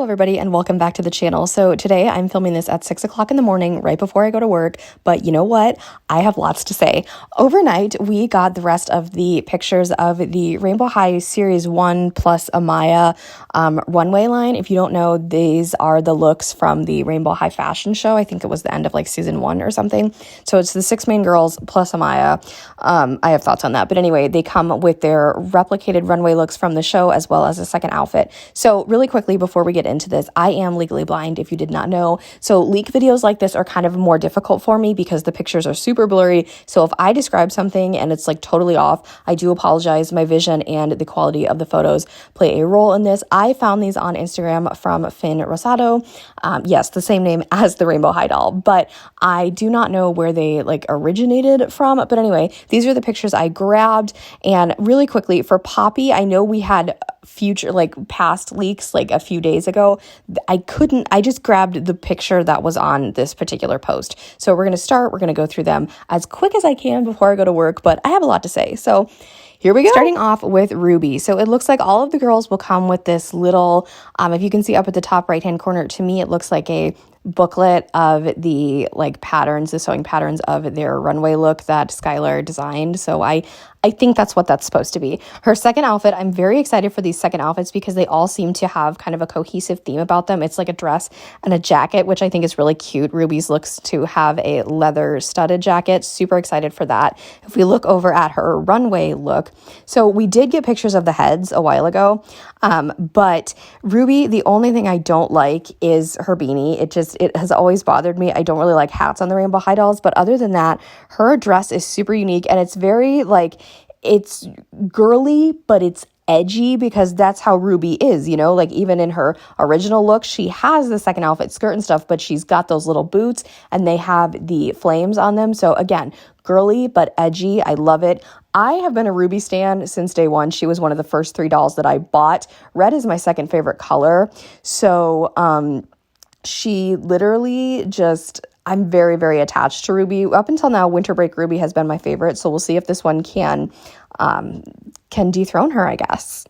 everybody, and welcome back to the channel. So today I'm filming this at 6 o'clock in the morning, right before I go to work, but you know what? I have lots to say. Overnight, we got the rest of the pictures of the Rainbow High Series 1 plus Amaya runway line. If you don't know, these are the looks from the Rainbow High fashion show. I think it was the end of like season 1 or something. So it's the 6 main girls plus Amaya. I have thoughts on that. But anyway, they come with their replicated runway looks from the show as well as a second outfit. So really quickly before we get into this, I am legally blind if you did not know. So leak videos like this are kind of more difficult for me because the pictures are super blurry. So if I describe something and it's like totally off, I do apologize. My vision and the quality of the photos play a role in this. I found these on Instagram from Finn Rosado. Yes, the same name as the Rainbow High doll, but I do not know where they like originated from. But anyway, these are the pictures I grabbed. And really quickly for Poppy, I know we had past leaks like a few days ago. I just grabbed the picture that was on this particular post. So we're going to go through them as quick as I can before I go to work, but I have a lot to say. So here we go. Starting off with Ruby. So it looks like all of the girls will come with this little, if you can see up at the top right-hand corner, to me, it looks like a booklet of the patterns, the sewing patterns of their runway look that Skyler designed. So I think that's what that's supposed to be. Her second outfit, I'm very excited for these second outfits because they all seem to have kind of a cohesive theme about them. It's like a dress and a jacket, which I think is really cute. Ruby's looks to have a leather studded jacket. Super excited for that. If we look over at her runway look, so we did get pictures of the heads a while ago, but Ruby, the only thing I don't like is her beanie. It has always bothered me. I don't really like hats on the Rainbow High dolls, but other than that, her dress is super unique and it's very it's girly, but it's edgy because that's how Ruby is, even in her original look, she has the second outfit skirt and stuff, but she's got those little boots and they have the flames on them. So again, girly, but edgy. I love it. I have been a Ruby stan since day one. She was one of the first 3 dolls that I bought. Red is my second favorite color. So, she literally I'm very, very attached to Ruby. Up until now, Winter Break Ruby has been my favorite, so we'll see if this one can dethrone her, I guess.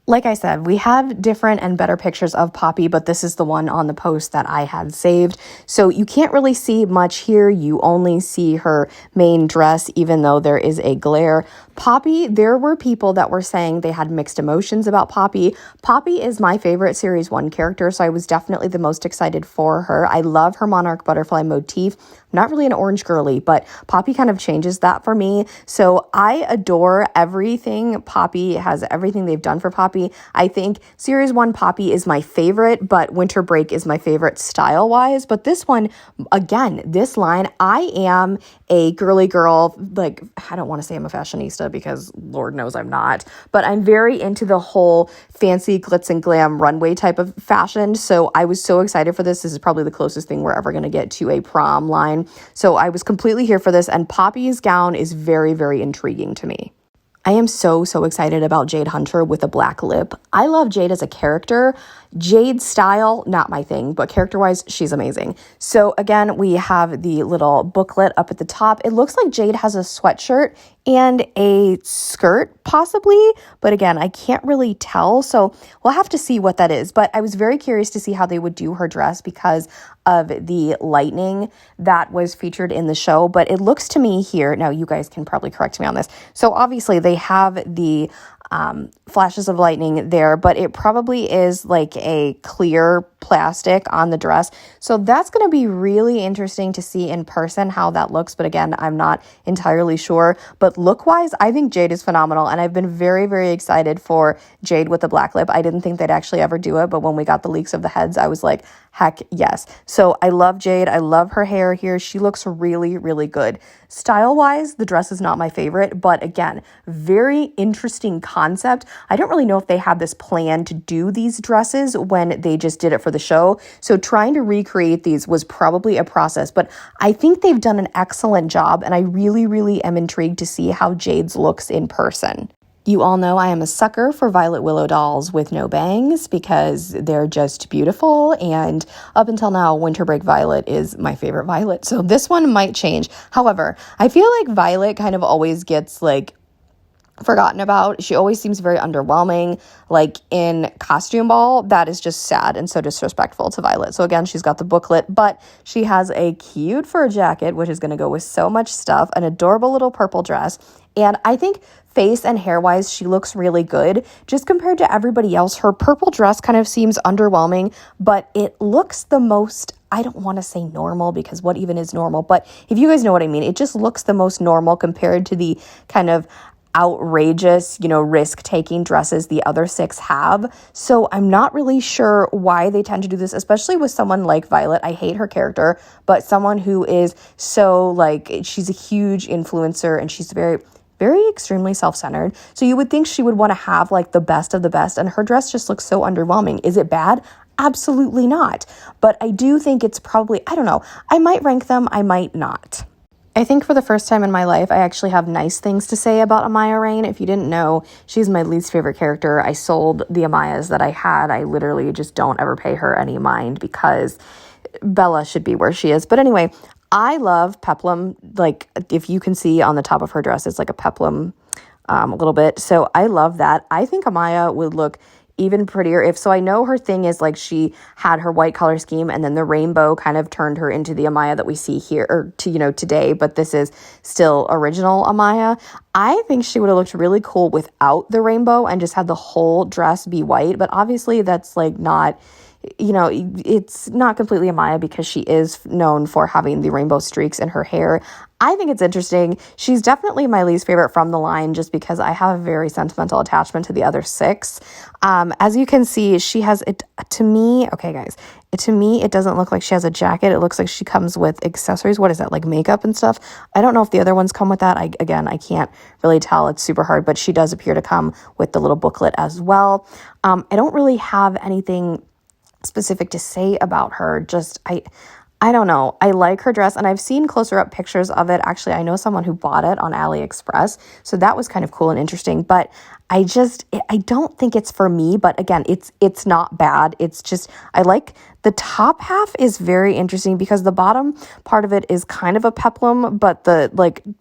Like I said, we have different and better pictures of Poppy, but this is the one on the post that I had saved. So you can't really see much here. You only see her main dress, even though there is a glare. Poppy, there were people that were saying they had mixed emotions about Poppy. Poppy is my favorite Series 1 character, so I was definitely the most excited for her. I love her monarch butterfly motif. I'm not really an orange girly, but Poppy kind of changes that for me. So I adore everything Poppy has, everything they've done for Poppy. I think Series 1 Poppy is my favorite, but Winter Break is my favorite style-wise. But this one, again, this line, I am a girly girl. I don't want to say I'm a fashionista because Lord knows I'm not, but I'm very into the whole fancy glitz and glam runway type of fashion. So I was so excited for this. This is probably the closest thing we're ever going to get to a prom line. So I was completely here for this, and Poppy's gown is very, very intriguing to me. I am so excited about Jade Hunter with a black lip. I love Jade as a character. Jade's style, not my thing, but character-wise, she's amazing. So again, we have the little booklet up at the top. It looks like Jade has a sweatshirt and a skirt, possibly, but again, I can't really tell, so we'll have to see what that is. But I was very curious to see how they would do her dress because of the lightning that was featured in the show, but it looks to me here, now you guys can probably correct me on this, so obviously they have the flashes of lightning there, but it probably is like a clear plastic on the dress. So that's going to be really interesting to see in person how that looks. But again, I'm not entirely sure. But look-wise, I think Jade is phenomenal. And I've been very, very excited for Jade with the black lip. I didn't think they'd actually ever do it. But when we got the leaks of the heads, I was like, heck yes. So I love Jade. I love her hair here. She looks really, really good. Style-wise, the dress is not my favorite. But again, very interesting concept. I don't really know if they had this plan to do these dresses when they just did it for the show. So trying to recreate these was probably a process, but I think they've done an excellent job, and I really, really am intrigued to see how Jade's looks in person. You all know I am a sucker for Violet Willow dolls with no bangs because they're just beautiful, and up until now, Winter Break Violet is my favorite Violet, so this one might change. However, I feel like Violet kind of always gets forgotten about. She always seems very underwhelming. Like in Costume Ball, that is just sad and so disrespectful to Violet. So again, she's got the booklet, but she has a cute fur jacket, which is going to go with so much stuff, an adorable little purple dress, and I think face and hair-wise, she looks really good. Just compared to everybody else, her purple dress kind of seems underwhelming, but it looks the most, I don't want to say normal because what even is normal, but if you guys know what I mean, it just looks the most normal compared to the kind of outrageous, risk-taking dresses the other 6 have. So I'm not really sure why they tend to do this, especially with someone like Violet. I hate her character, but someone who is so she's a huge influencer and she's very, very extremely self-centered. So you would think she would want to have the best of the best, and her dress just looks so underwhelming. Is it bad? Absolutely not. But I do think it's probably, I don't know, I might rank them, I might not. I think for the first time in my life, I actually have nice things to say about Amaya Rain. If you didn't know, she's my least favorite character. I sold the Amayas that I had. I literally just don't ever pay her any mind because Bella should be where she is. But anyway, I love peplum. If you can see on the top of her dress, it's like a peplum a little bit. So I love that. I think Amaya would look even prettier if, so I know her thing is she had her white color scheme and then the rainbow kind of turned her into the Amaya that we see here or today, but this is still original Amaya. I think she would have looked really cool without the rainbow and just had the whole dress be white, but obviously that's not, it's not completely Amaya because she is known for having the rainbow streaks in her hair. I think it's interesting. She's definitely my least favorite from the line just because I have a very sentimental attachment to the other 6. As you can see, she has it to me. Okay, guys, to me, it doesn't look like she has a jacket. It looks like she comes with accessories. What is that? Like makeup and stuff. I don't know if the other ones come with that. I can't really tell. It's super hard, but she does appear to come with the little booklet as well. I don't really have anything specific to say about her. Just I don't know. I like her dress, and I've seen closer up pictures of it. Actually, I know someone who bought it on AliExpress, so that was kind of cool and interesting, but I don't think it's for me. But again, it's not bad. It's just, I like the top half is very interesting because the bottom part of it is kind of a peplum, but the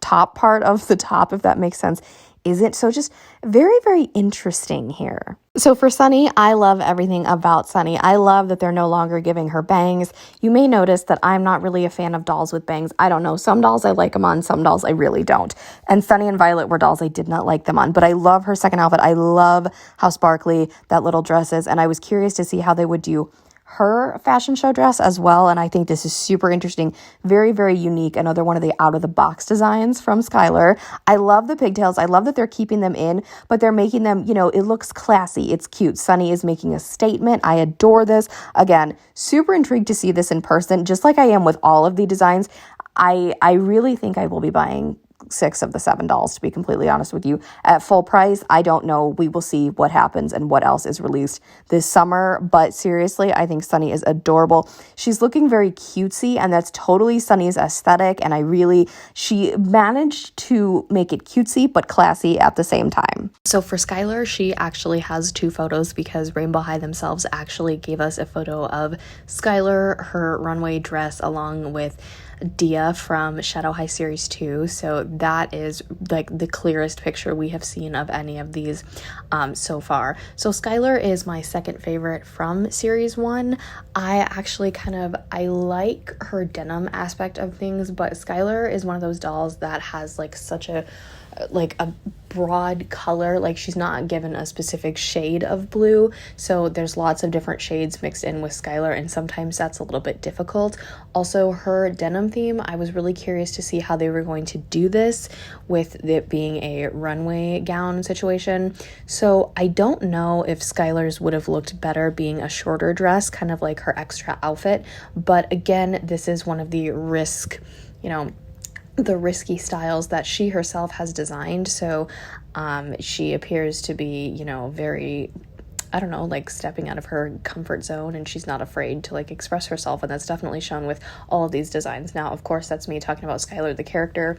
top part of the top, if that makes sense, isn't. So just very, very interesting here. So for Sunny, I love everything about Sunny. I love that they're no longer giving her bangs. You may notice that I'm not really a fan of dolls with bangs. I don't know. Some dolls I like them on, some dolls I really don't. And Sunny and Violet were dolls I did not like them on. But I love her second outfit. I love how sparkly that little dress is. And I was curious to see how they would do her fashion show dress as well, and I think this is super interesting, very, very unique. Another one of the out-of-the-box designs from Skyler. I love the pigtails. I love that they're keeping them in, but they're making them, it looks classy. It's cute. Sunny is making a statement. I adore this. Again, super intrigued to see this in person, just like I am with all of the designs. I really think I will be buying 6 of the 7 dolls, to be completely honest with you. At full price, I don't know. We will see what happens and what else is released this summer. But seriously, I think Sunny is adorable. She's looking very cutesy, and that's totally Sunny's aesthetic. And she managed to make it cutesy but classy at the same time. So for Skyler, she actually has 2 photos because Rainbow High themselves actually gave us a photo of Skyler, her runway dress, along with Dia from Shadow High Series 2. So that is the clearest picture we have seen of any of these so far. So Skyler is my second favorite from Series 1. I actually I like her denim aspect of things, but Skyler is one of those dolls that has such a broad color. She's not given a specific shade of blue, so there's lots of different shades mixed in with Skyler, and sometimes that's a little bit difficult. Also, her denim theme, I was really curious to see how they were going to do this with it being a runway gown situation. So I don't know if Skylar's would have looked better being a shorter dress, kind of like her extra outfit, but again, this is one of the the risky styles that she herself has designed. So she appears to be, very, I don't know, stepping out of her comfort zone, and she's not afraid to express herself, and that's definitely shown with all of these designs. Now, of course, that's me talking about Skyler the character,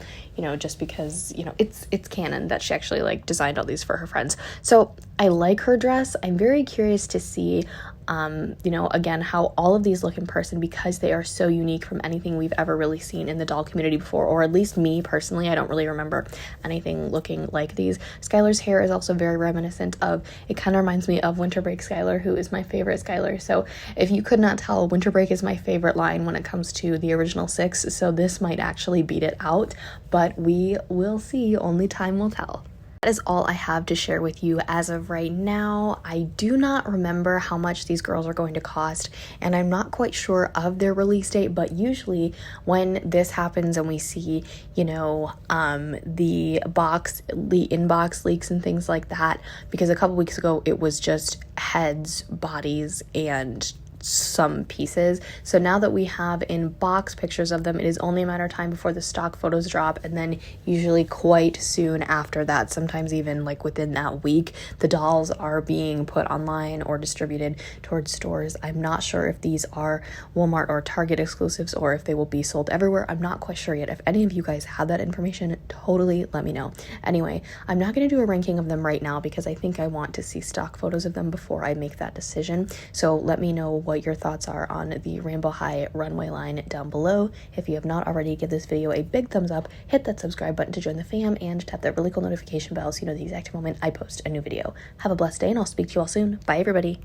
just because, it's canon that she actually designed all these for her friends. So I like her dress. I'm very curious to see you know, again, how all of these look in person, because they are so unique from anything we've ever really seen in the doll community before, or at least me personally. I don't really remember anything looking like these. Skyler's hair is also very reminiscent of, it kind of reminds me of Winter Break Skyler, who is my favorite Skyler. So if you could not tell, Winter Break is my favorite line when it comes to the original 6, so this might actually beat it out, but we will see. Only time will tell. That is all I have to share with you as of right now. I do not remember how much these girls are going to cost, and I'm not quite sure of their release date, but usually when this happens and we see, you know, the inbox leaks and things like that, because a couple weeks ago it was just heads, bodies, and some pieces. So now that we have in box pictures of them, it is only a matter of time before the stock photos drop, and then usually quite soon after that, sometimes even like within that week, the dolls are being put online or distributed towards stores. I'm not sure if these are Walmart or Target exclusives or if they will be sold everywhere. I'm not quite sure yet. If any of you guys have that information, totally let me know. Anyway, I'm not going to do a ranking of them right now because I think I want to see stock photos of them before I make that decision. So let me know what your thoughts are on the Rainbow High runway line down below. If you have not already, give this video a big thumbs up, hit that subscribe button to join the fam, and tap that really cool notification bell so you know the exact moment I post a new video. Have a blessed day, and I'll speak to you all soon. Bye, everybody.